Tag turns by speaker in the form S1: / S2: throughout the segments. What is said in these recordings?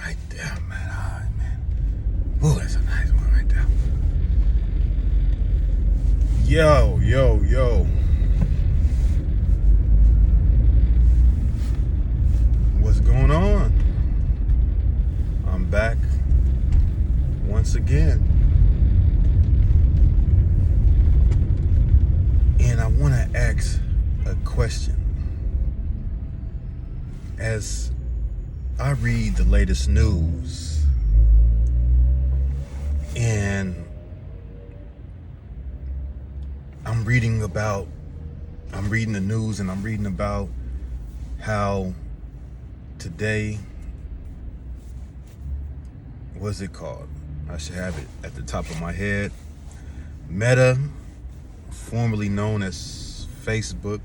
S1: right there, man. All right, man. Ooh, that's a nice one right there. Yo. What's going on? I'm back once again. And I want to ask a question. As I read the latest news, and I'm reading the news, and I'm reading about how today, what's it called? I should have it at the top of my head. Meta, formerly known as Facebook,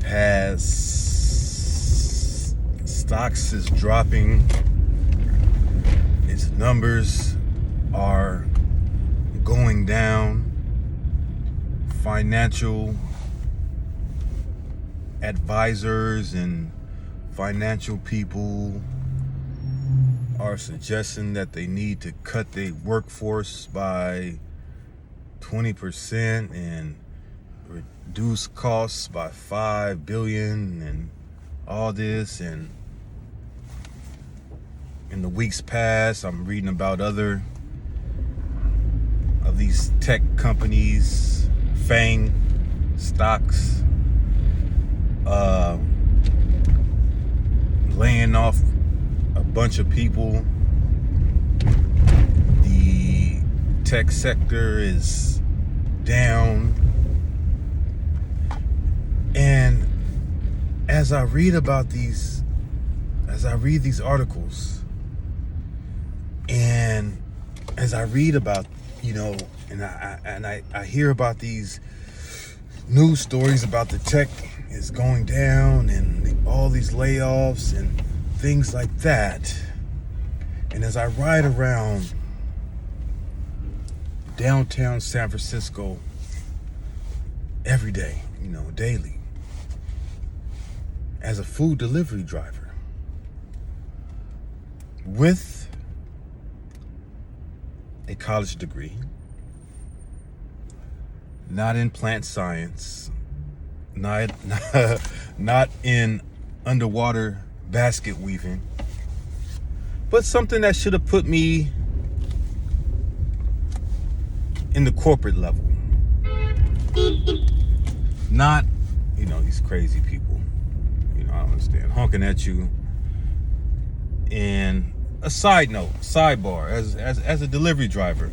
S1: has stocks is dropping. Its numbers are going down. Financial advisors and financial people are suggesting that they need to cut their workforce by 20% and reduce costs by $5 billion and all this. And in the weeks past, I'm reading about other of these tech companies, FANG stocks, laying off a bunch of people. The tech sector is down. And as I read these articles, and as I read about, and I hear about these news stories about the tech is going down and all these layoffs and things like that. And as I ride around downtown San Francisco every day, daily, as a food delivery driver with a college degree, not in plant science, not in underwater basket weaving, but something that should have put me in the corporate level. Not, these crazy people, I don't understand, honking at you. And a sidebar, as a delivery driver,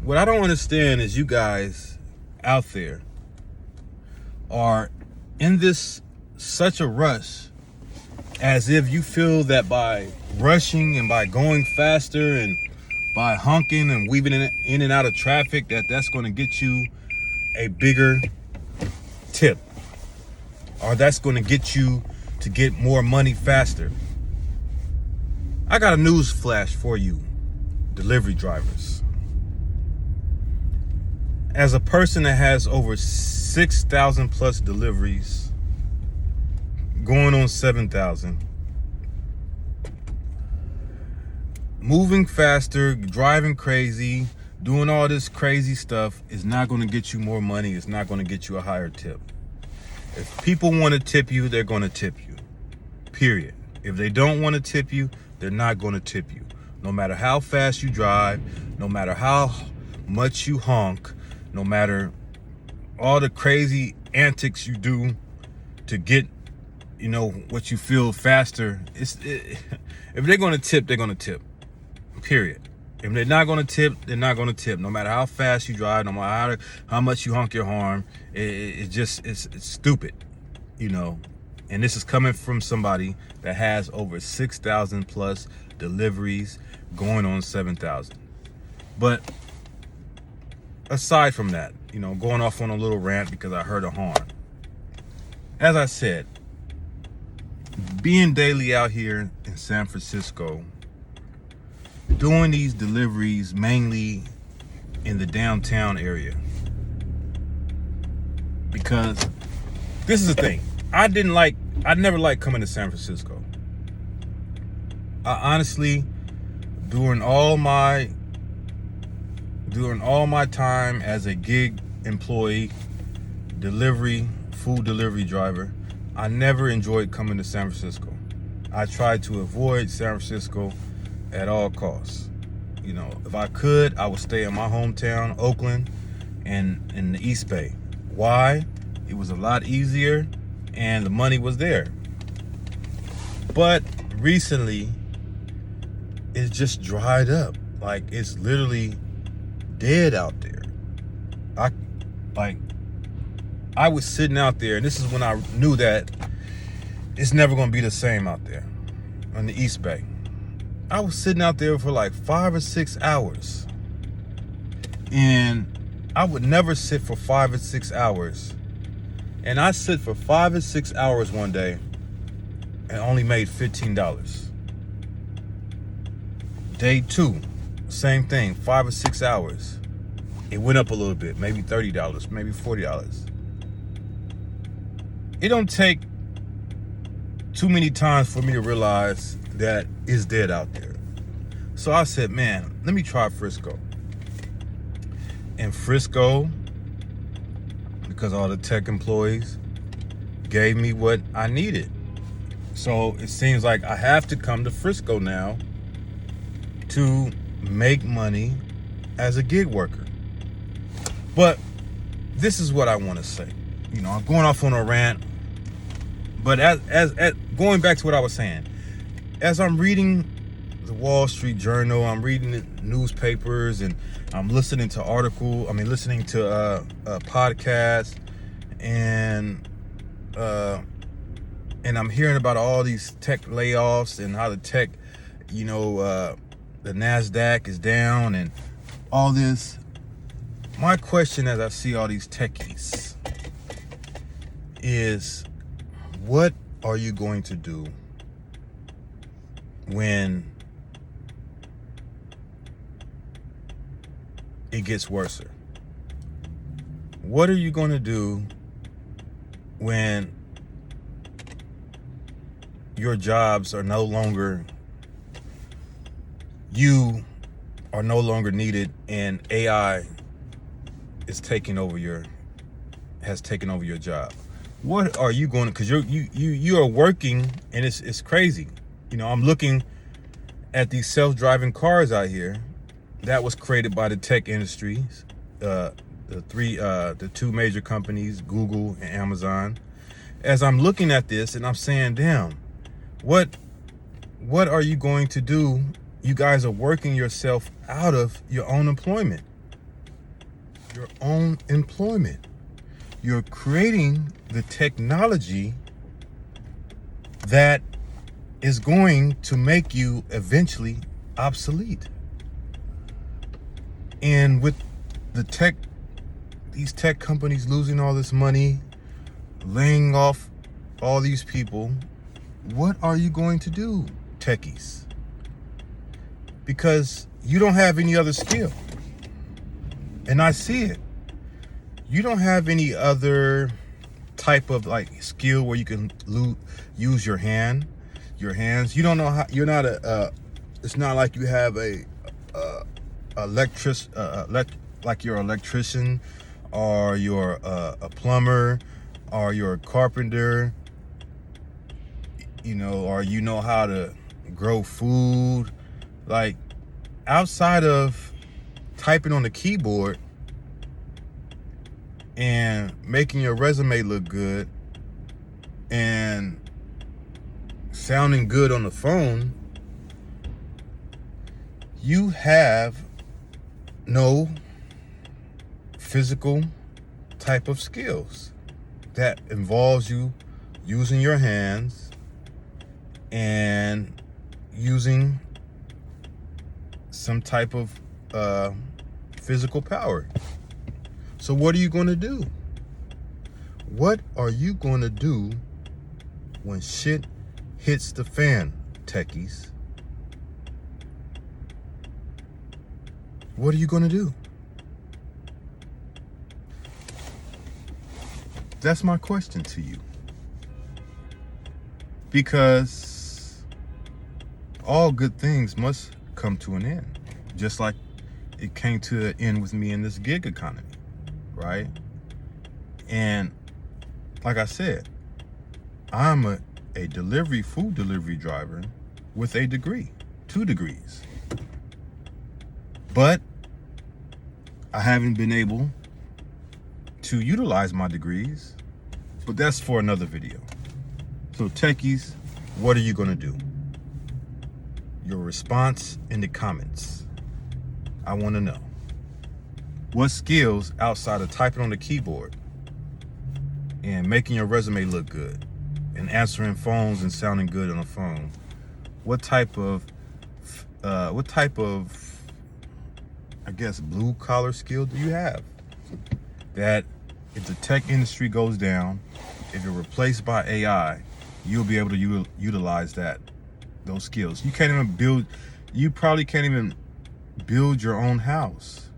S1: what I don't understand is you guys out there are in this such a rush, as if you feel that by rushing and by going faster and by honking and weaving in and out of traffic, that's going to get you a bigger tip, or that's going to get you to get more money faster. I got a news flash for you, delivery drivers. As a person that has over 6,000 plus deliveries, going on 7,000, moving faster, driving crazy, doing all this crazy stuff is not going to get you more money. It's not going to get you a higher tip. If people want to tip you, they're going to tip you, period. If they don't want to tip you, they're not going to tip you. No matter how fast you drive, no matter how much you honk, no matter all the crazy antics you do to get, what you feel faster. If they're going to tip, they're going to tip, period. If they're not going to tip, they're not going to tip. No matter how fast you drive, no matter how much you honk your horn, it's stupid, And this is coming from somebody that has over 6,000 plus deliveries, going on 7,000. But aside from that, going off on a little rant because I heard a horn. As I said, being daily out here in San Francisco, doing these deliveries mainly in the downtown area, because this is the thing. I never liked coming to San Francisco. I honestly, during all my time as a gig employee, food delivery driver, I never enjoyed coming to San Francisco. I tried to avoid San Francisco at all costs. You know, if I could, I would stay in my hometown, Oakland, and in the East Bay. Why? It was a lot easier and the money was there. But recently, it's just dried up. Like, it's literally dead out there. I was sitting out there, and this is when I knew that it's never going to be the same out there on the East Bay. I was sitting out there for like 5 or 6 hours, and I would never sit for 5 or 6 hours. And I sit for 5 or 6 hours one day and only made $15. Day 2, same thing, 5 or 6 hours. It went up a little bit, maybe $30, maybe $40. It don't take too many times for me to realize that it's dead out there. So I said, man, let me try Frisco. And Frisco, because all the tech employees gave me what I needed. So it seems like I have to come to Frisco now to make money as a gig worker. But this is what I want to say. You know, I'm going off on a rant, but as going back to what I was saying, as I'm reading the Wall Street Journal, I'm reading the newspapers, and I'm listening to podcasts, and I'm hearing about all these tech layoffs and how the tech, the NASDAQ is down and all this. My question as I see all these techies is, what are you going to do when it gets worse? What are you going to do when your jobs are no longer, you are no longer needed and AI is has taken over your job? What are you going to, because you are working, and it's crazy. You know, I'm looking at these self-driving cars out here that was created by the tech industries, the two major companies, Google and Amazon. As I'm looking at this and I'm saying, damn, what are you going to do? You guys are working yourself out of your own employment. Your own employment. You're creating the technology that is going to make you eventually obsolete. And with these tech companies losing all this money, laying off all these people, what are you going to do, techies? Because you don't have any other skill. And I see it. You don't have any other type of like skill where you can use your hands. You don't know how. You're not it's not like you have like you're an electrician, or you're a plumber, or you're a carpenter. Or you know how to grow food. Like, outside of typing on the keyboard and making your resume look good and sounding good on the phone, you have no physical type of skills that involves you using your hands and using some type of physical power. So what are you going to do? What are you going to do when shit hits the fan, techies? What are you going to do? That's my question to you. Because all good things must come to an end. Just like it came to an end with me in this gig economy, right? And like I said, I'm a food delivery driver with a degree, 2 degrees. But I haven't been able to utilize my degrees, but that's for another video. So techies, what are you gonna do? Your response in the comments. I wanna know. What skills outside of typing on the keyboard and making your resume look good and answering phones and sounding good on the phone, what type of I guess blue collar skill do you have that if the tech industry goes down, if you're replaced by AI, you'll be able to utilize those skills? You probably can't even build your own house.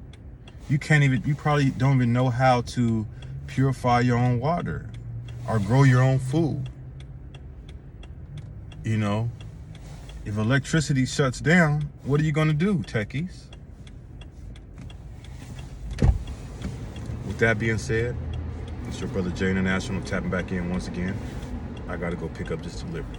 S1: You probably don't even know how to purify your own water or grow your own food. You know, if electricity shuts down, what are you gonna do, techies? With that being said, it's your brother Jay International tapping back in once again. I gotta go pick up this delivery.